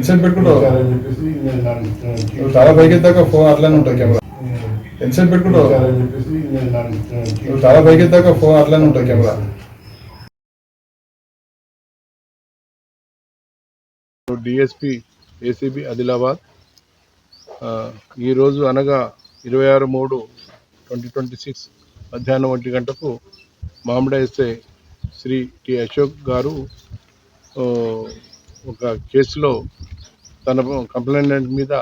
ఎంతసేపు పెట్టుకుంటావు చాలా పైకి ఎత్తాక ఫోన్ అట్లానే ఉంటుంది కెమెరా. ఎంతసేపు పెట్టుకుంటావు చాలా పైకి ఎత్తాక ఫోన్ అట్లానే ఉంటుంది కెమెరా. డిఎస్పి ఏసీబీ ఆదిలాబాద్ ఈరోజు అనగా 26/3/2026 మధ్యాహ్నం 1 గంటకు మామిడ ఎస్ఐ శ్రీ టి అశోక్ గారు ఒక కేసులో తన కంప్లైంట్ మీద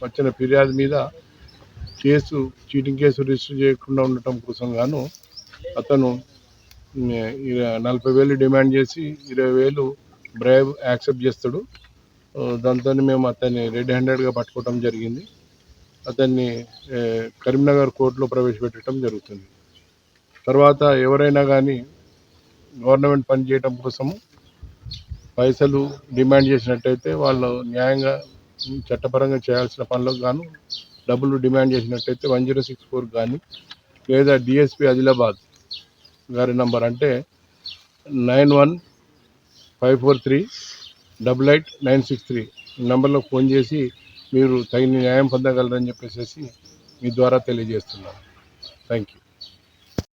వచ్చిన ఫిర్యాదు మీద చీటింగ్ కేసు రిజిస్టర్ చేయకుండా ఉండటం కోసం గాను అతను 40,000 డిమాండ్ చేసి 20,000 బ్రైబ్ యాక్సెప్ట్ చేస్తాడు. దాంతో మేము అతన్ని రెడ్ హ్యాండెడ్గా పట్టుకోవడం జరిగింది. అతన్ని కరీంనగర్ కోర్టులో ప్రవేశపెట్టడం జరుగుతుంది. తర్వాత ఎవరైనా కానీ గవర్నమెంట్ పని చేయడం కోసము పైసలు డిమాండ్ చేసినట్టయితే వాళ్ళు న్యాయంగా చట్టపరంగా చేయాల్సిన పనులకు గాను డబ్బులు డిమాండ్ చేసినట్టయితే 1064 కానీ లేదా డిఎస్పి ఆదిలాబాద్ గారి నంబర్ అంటే 9154388963 నంబర్లో ఫోన్ చేసి మీరు తగిన న్యాయం పొందగలరని చెప్పేసి మీ ద్వారా తెలియజేస్తున్నాను. Thank you.